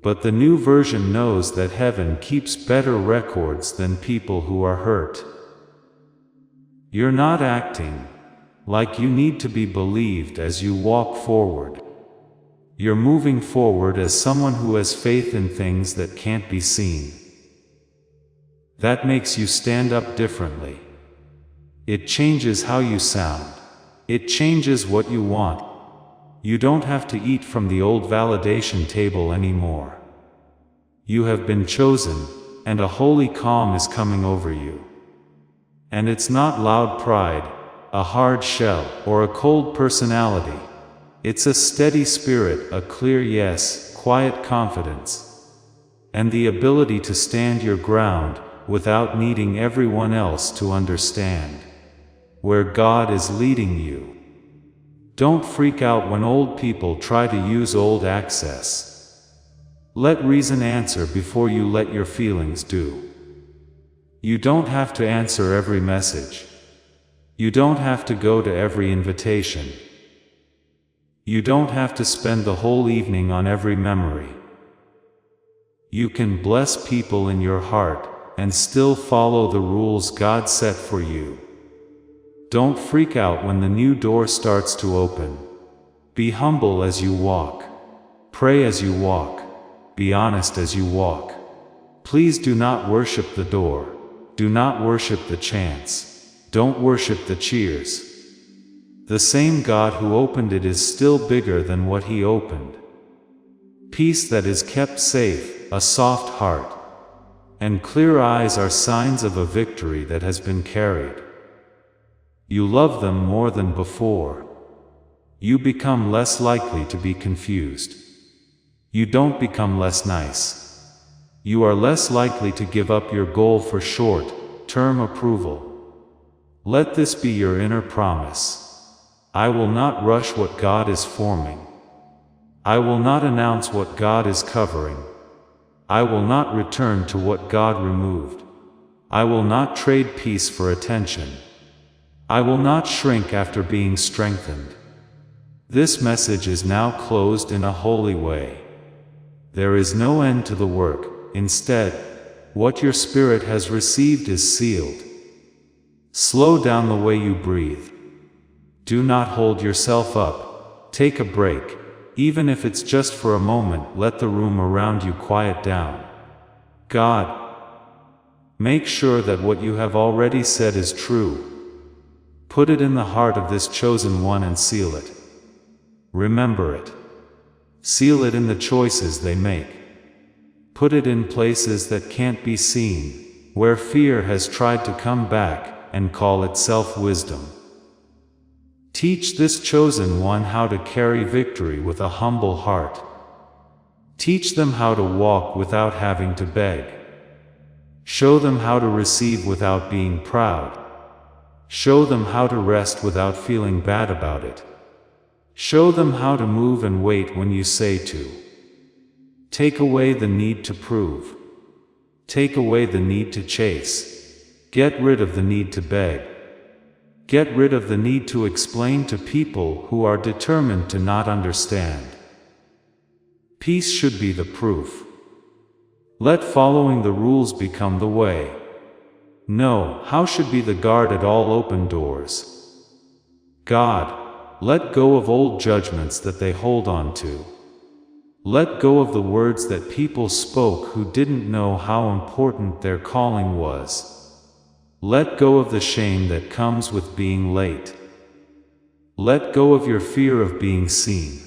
But the new version knows that heaven keeps better records than people who are hurt. You're not acting like you need to be believed as you walk forward. You're moving forward as someone who has faith in things that can't be seen. That makes you stand up differently. It changes how you sound. It changes what you want. You don't have to eat from the old validation table anymore. You have been chosen, and a holy calm is coming over you. And it's not loud pride, a hard shell, or a cold personality. It's a steady spirit, a clear yes, quiet confidence, and the ability to stand your ground without needing everyone else to understand where God is leading you. Don't freak out when old people try to use old access. Let reason answer before you let your feelings do. You don't have to answer every message. You don't have to go to every invitation. You don't have to spend the whole evening on every memory. You can bless people in your heart and still follow the rules God set for you. Don't freak out when the new door starts to open. Be humble as you walk. Pray as you walk. Be honest as you walk. Please do not worship the door. Do not worship the chants. Don't worship the cheers. The same God who opened it is still bigger than what He opened. Peace that is kept safe a soft heart and clear eyes are signs of a victory that has been carried. You love them more than before. You become less likely to be confused. You don't become less nice. You are less likely to give up your goal for short-term approval. Let this be your inner promise. I will not rush what God is forming. I will not announce what God is covering. I will not return to what God removed. I will not trade peace for attention. I will not shrink after being strengthened. This message is now closed in a holy way. There is no end to the work. Instead, what your spirit has received is sealed. Slow down the way you breathe. Do not hold yourself up. Take a break. Even if it's just for a moment, let the room around you quiet down. God, make sure that what you have already said is true. Put it in the heart of this chosen one and seal it. Remember it. Seal it in the choices they make. Put it in places that can't be seen, where fear has tried to come back and call itself wisdom. Teach this chosen one how to carry victory with a humble heart. Teach them how to walk without having to beg. Show them how to receive without being proud. Show them how to rest without feeling bad about it. Show them how to move and wait when you say to. Take away the need to prove. Take away the need to chase. Get rid of the need to beg. Get rid of the need to explain to people who are determined to not understand. Peace should be the proof. Let following the rules become the way. No, how should be the guard at all open doors. God, let go of old judgments that they hold on to. Let go of the words that people spoke who didn't know how important their calling was. Let go of the shame that comes with being late. Let go of your fear of being seen.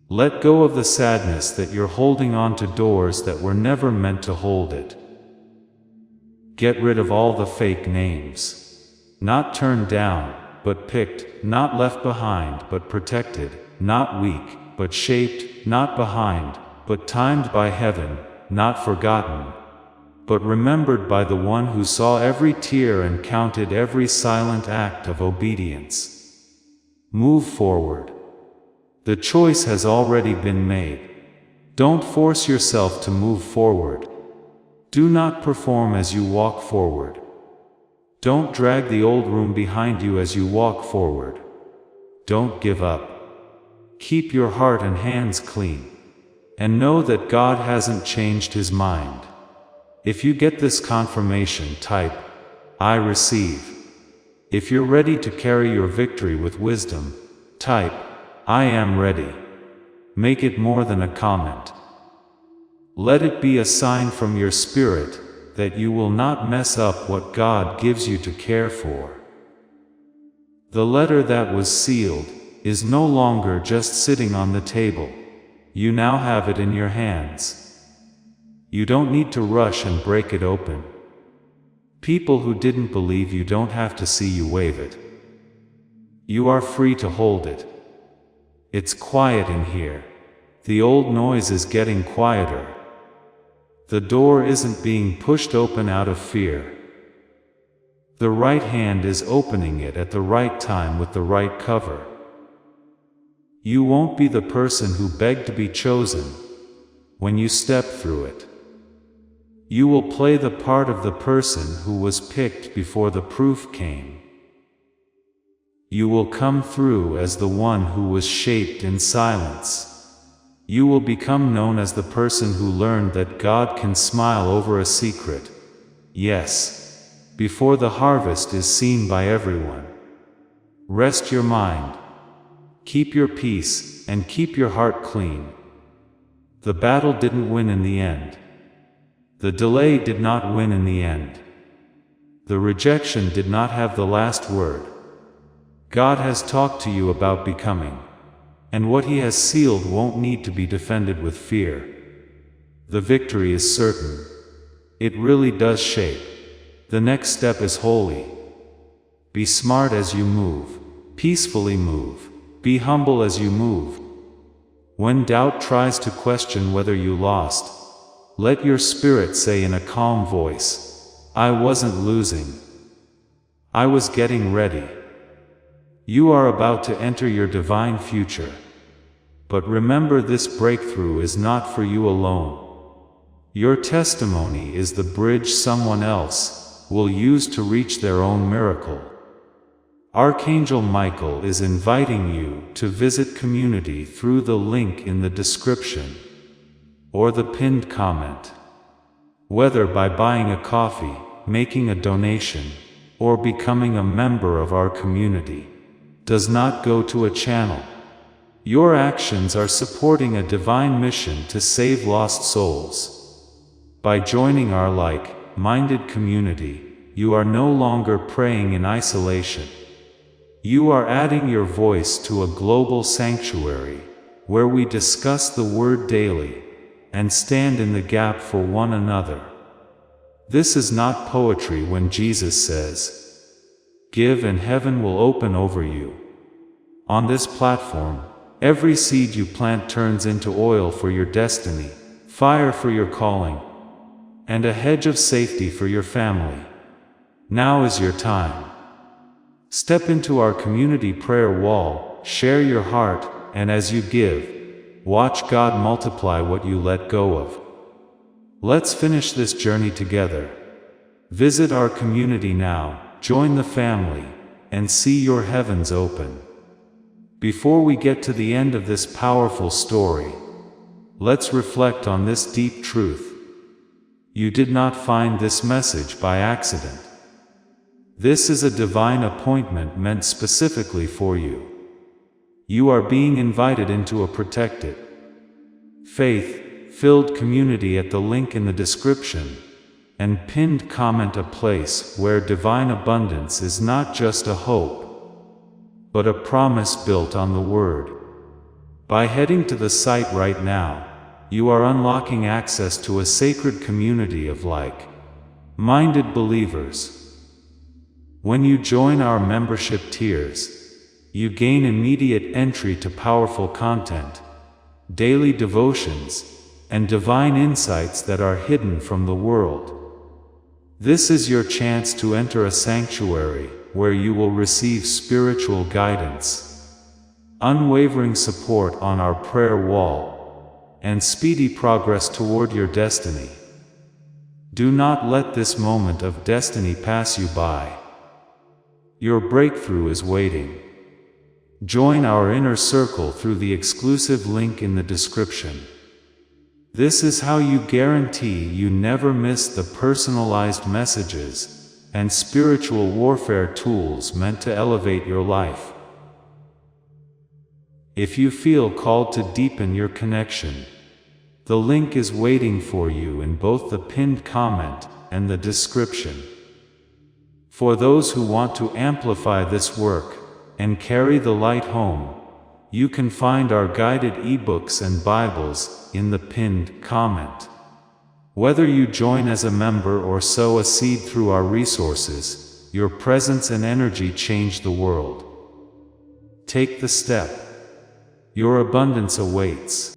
Let go of the sadness that you're holding on to doors that were never meant to hold it. Get rid of all the fake names. Not turned down, but picked, not left behind, but protected, not weak, but shaped, not behind, but timed by heaven, not forgotten, but remembered by the one who saw every tear and counted every silent act of obedience. Move forward. The choice has already been made. Don't force yourself to move forward. Do not perform as you walk forward. Don't drag the old room behind you as you walk forward. Don't give up. Keep your heart and hands clean. And know that God hasn't changed His mind. If you get this confirmation, type, I receive. If you're ready to carry your victory with wisdom, type, I am ready. Make it more than a comment. Let it be a sign from your spirit that you will not mess up what God gives you to care for. The letter that was sealed is no longer just sitting on the table. You now have it in your hands. You don't need to rush and break it open. People who didn't believe you don't have to see you wave it. You are free to hold it. It's quiet in here. The old noise is getting quieter. The door isn't being pushed open out of fear. The right hand is opening it at the right time with the right cover. You won't be the person who begged to be chosen when you step through it. You will play the part of the person who was picked before the proof came. You will come through as the one who was shaped in silence. You will become known as the person who learned that God can smile over a secret. Yes, before the harvest is seen by everyone. Rest your mind. Keep your peace, and keep your heart clean. The battle didn't win in the end. The delay did not win in the end. The rejection did not have the last word. God has talked to you about becoming, and what He has sealed won't need to be defended with fear. the victory is certain. It really does shape. The next step is holy. Be smart as you move. Peacefully move. Be humble as you move. When doubt tries to question whether you lost, let your spirit say in a calm voice, I wasn't losing. I was getting ready. You are about to enter your divine future. But remember, this breakthrough is not for you alone. Your testimony is the bridge someone else will use to reach their own miracle. Archangel Michael is inviting you to visit community through the link in the description or the pinned comment. Whether by buying a coffee, making a donation, or becoming a member of our community, does not go to a channel. Your actions are supporting a divine mission to save lost souls. By joining our like-minded community, you are no longer praying in isolation. You are adding your voice to a global sanctuary, where we discuss the Word daily, and stand in the gap for one another. This is not poetry when Jesus says, "Give and heaven will open over you." On this platform, every seed you plant turns into oil for your destiny, fire for your calling, and a hedge of safety for your family. Now is your time. Step into our community prayer wall, share your heart, and as you give, watch God multiply what you let go of. Let's finish this journey together. Visit our community now, join the family, and see your heavens open. Before we get to the end of this powerful story, let's reflect on this deep truth. You did not find this message by accident. This is a divine appointment meant specifically for you. You are being invited into a protected, faith-filled community at the link in the description, and pinned comment, a place where divine abundance is not just a hope, but a promise built on the Word. By heading to the site right now, you are unlocking access to a sacred community of like-minded believers. When you join our membership tiers, you gain immediate entry to powerful content, daily devotions, and divine insights that are hidden from the world. This is your chance to enter a sanctuary where you will receive spiritual guidance, unwavering support on our prayer wall, and speedy progress toward your destiny. Do not let this moment of destiny pass you by. Your breakthrough is waiting. Join our inner circle through the exclusive link in the description. This is how you guarantee you never miss the personalized messages and spiritual warfare tools meant to elevate your life. If you feel called to deepen your connection, the link is waiting for you in both the pinned comment and the description. For those who want to amplify this work and carry the light home, you can find our guided ebooks and Bibles in the pinned comment. Whether you join as a member or sow a seed through our resources, your presence and energy change the world. Take the step. Your abundance awaits.